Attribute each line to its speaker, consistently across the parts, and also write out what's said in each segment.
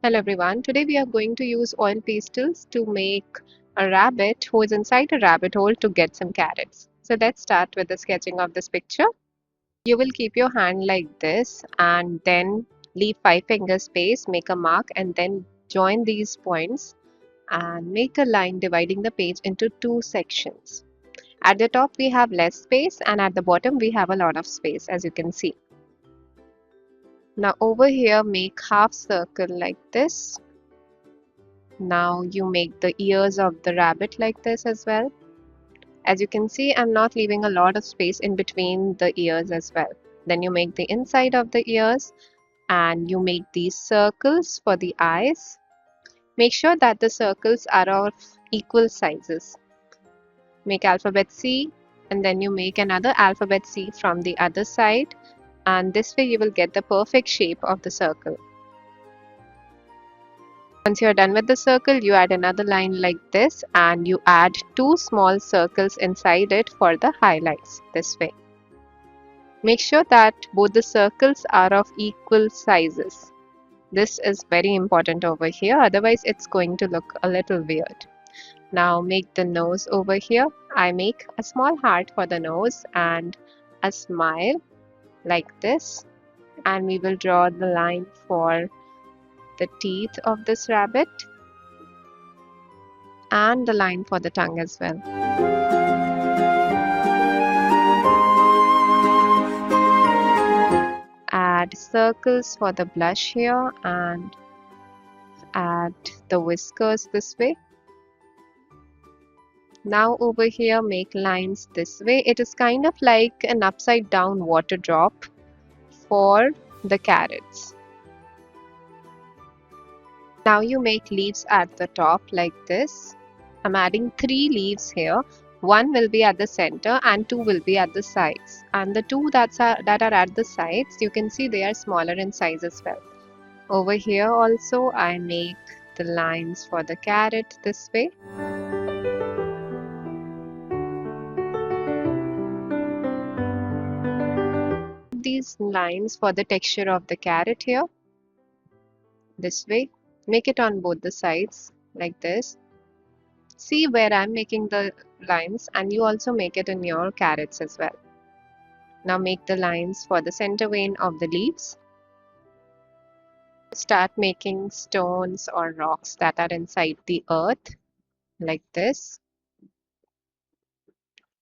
Speaker 1: Hello everyone. Today we are going to use oil pastels to make a rabbit who is inside a rabbit hole to get some carrots. So let's start with the sketching of this picture. You will keep your hand like this and then leave 5 finger space, make a mark and then join these points and make a line dividing the page into two sections. At the top we have less space and at the bottom we have a lot of space, as you can see. Now over here make half circle like this. Now you make the ears of the rabbit like this as well. As you can see, I'm not leaving a lot of space in between the ears as well. Then you make the inside of the ears and you make these circles for the eyes. Make sure that the circles are of equal sizes. Make alphabet C and then you make another alphabet C from the other side, and this way you will get the perfect shape of the circle. Once you're done with the circle, you add another line like this and you add two small circles inside it for the highlights this way. Make sure that both the circles are of equal sizes. This is very important over here, otherwise it's going to look a little weird. Now make the nose over here. I make a small heart for the nose and a smile like this, and we will draw the line for the teeth of this rabbit and the line for the tongue as well. Add circles for the blush here and add the whiskers this way. Now over here make lines this way. It is kind of like an upside down water drop for the carrots. Now you make leaves at the top like this. I'm adding 3 leaves here. 1 will be at the center and 2 will be at the sides. And the 2 that are at the sides, you can see they are smaller in size as well. Over here also I make the lines for the carrot this way. These lines for the texture of the carrot here. This way. Make it on both the sides like this. See where I'm making the lines and you also make it in your carrots as well. Now make the lines for the center vein of the leaves. Start making stones or rocks that are inside the earth like this.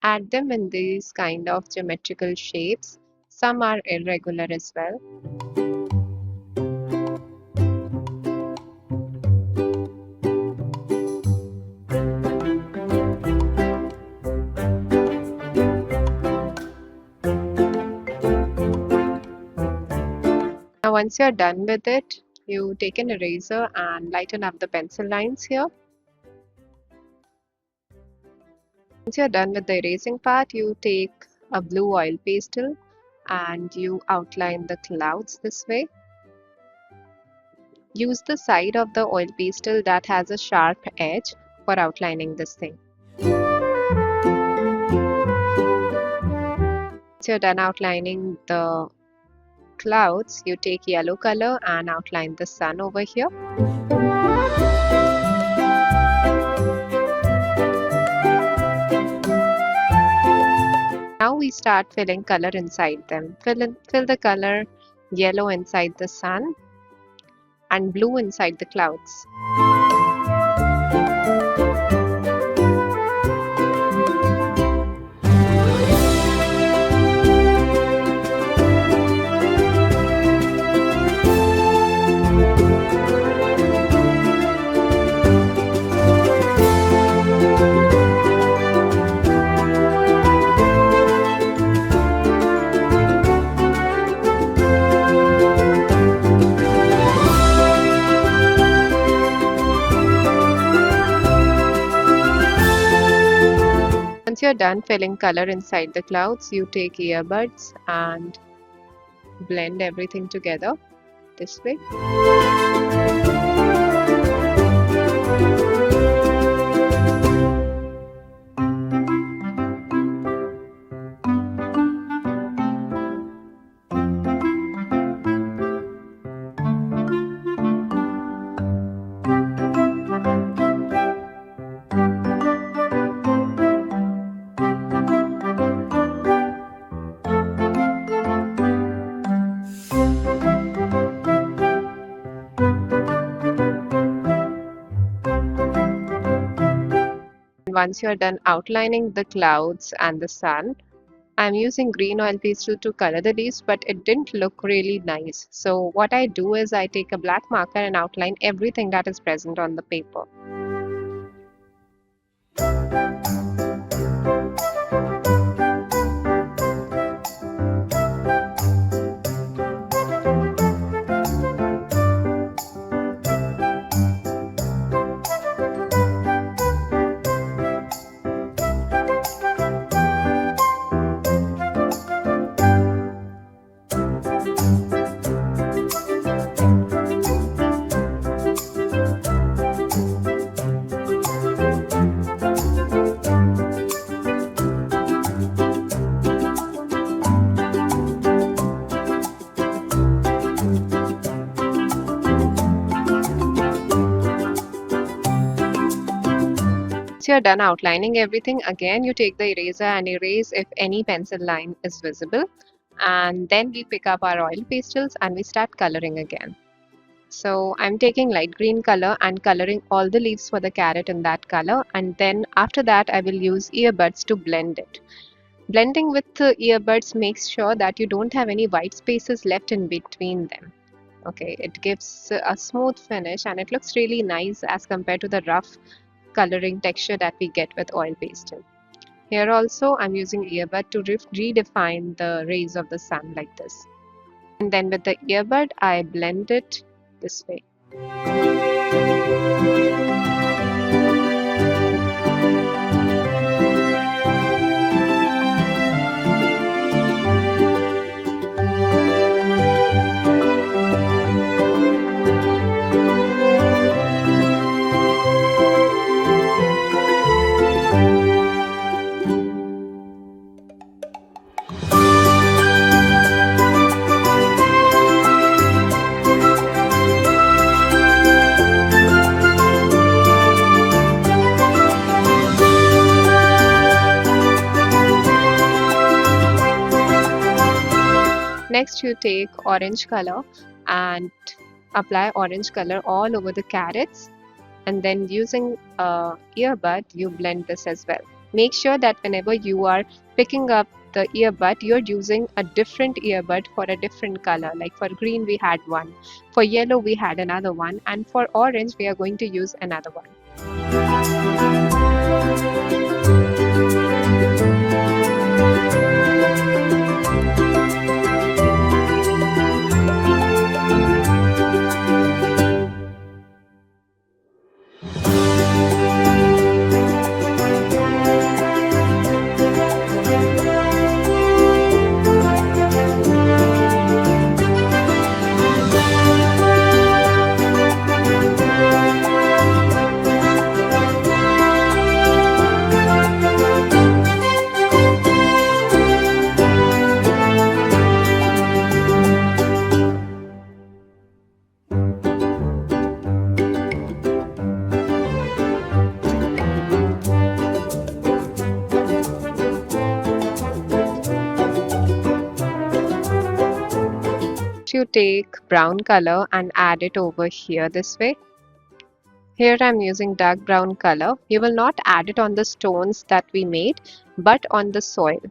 Speaker 1: Add them in these kind of geometrical shapes. Some are irregular as well. Now once you're done with it, you take an eraser and lighten up the pencil lines here. Once you're done with the erasing part, you take a blue oil pastel and you outline the clouds this way. Use the side of the oil pastel that has a sharp edge for outlining this thing. Once you're done outlining the clouds, you take yellow color and outline the sun over here. Now we start filling color inside them. Fill the color yellow inside the sun and blue inside the clouds. Once you're done filling color inside the clouds, you take earbuds and blend everything together this way. once you're done outlining the clouds and the sun, I'm using green oil pastel to color the leaves, but it didn't look really nice. So what I do is I take a black marker and outline everything that is present on the paper. Once you're done outlining everything, again you take the eraser and erase if any pencil line is visible. And then we pick up our oil pastels and we start coloring again. So I'm taking light green color and coloring all the leaves for the carrot in that color. And then after that, I will use earbuds to blend it. Blending with the earbuds makes sure that you don't have any white spaces left in between them. Okay, it gives a smooth finish and it looks really nice as compared to the rough coloring texture that we get with oil pastel. Here also I'm using earbud to redefine the rays of the sun like this. And then with the earbud I blend it this way. Next you take orange color and apply orange color all over the carrots, and then using earbud you blend this as well. Make sure that whenever you are picking up the earbud, you're using a different earbud for a different color. Like for green we had one, for yellow we had another one, and for orange we are going to use another one. You take brown color and add it over here this way. Here I'm using dark brown color. You will not add it on the stones that we made, but on the soil.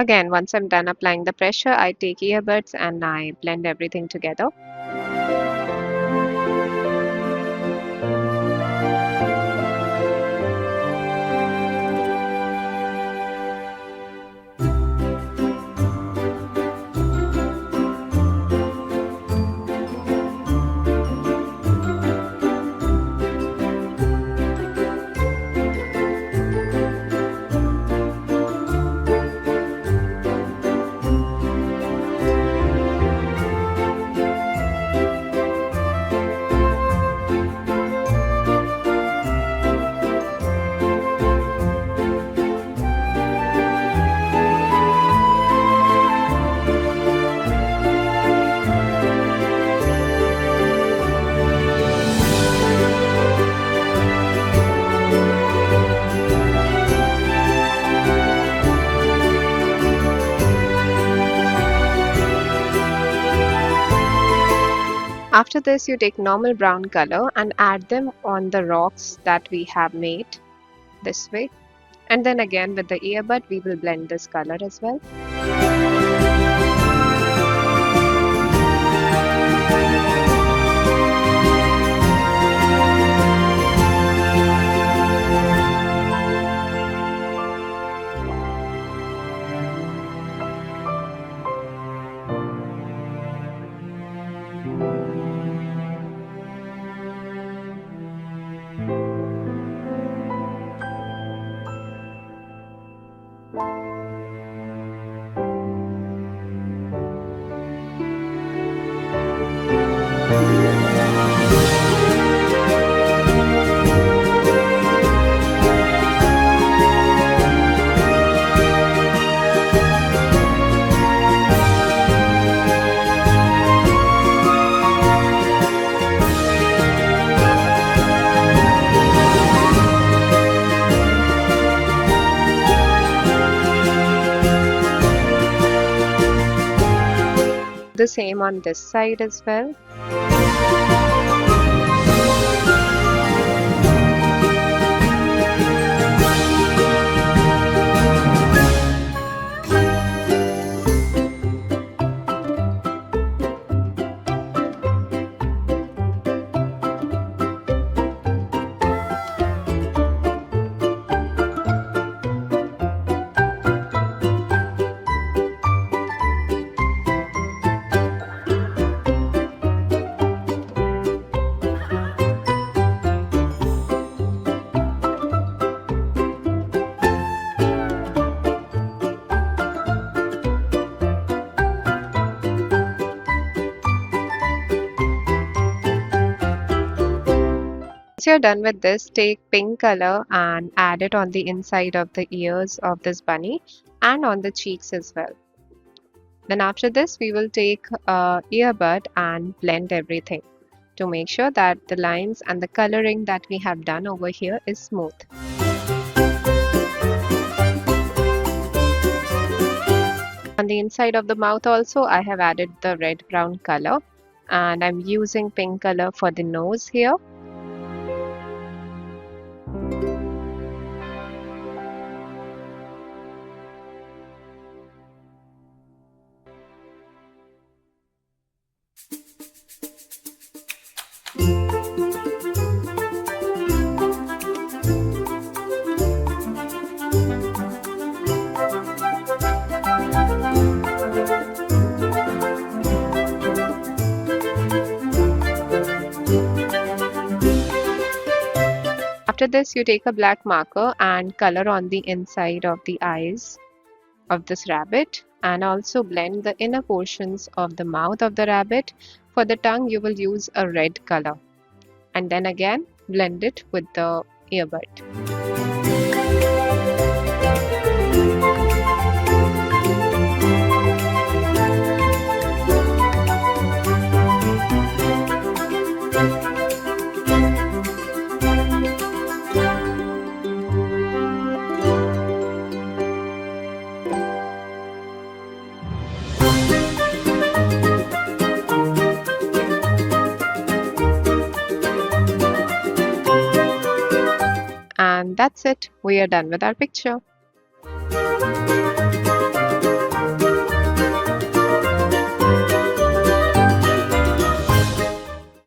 Speaker 1: Again, once I'm done applying the pressure, I take earbuds and I blend everything together. After this, you take normal brown color and add them on the rocks that we have made this way. And then again with the earbud, we will blend this color as well. The same on this side as well. Once you're done with this, take pink color and add it on the inside of the ears of this bunny and on the cheeks as well. Then after this, we will take a earbud and blend everything to make sure that the lines and the coloring that we have done over here is smooth. On the inside of the mouth also, I have added the red-brown color and I'm using pink color for the nose here. After this, you take a black marker and color on the inside of the eyes of this rabbit and also blend the inner portions of the mouth of the rabbit. For the tongue, you will use a red color and then again blend it with the earbud. And that's it. We are done with our picture.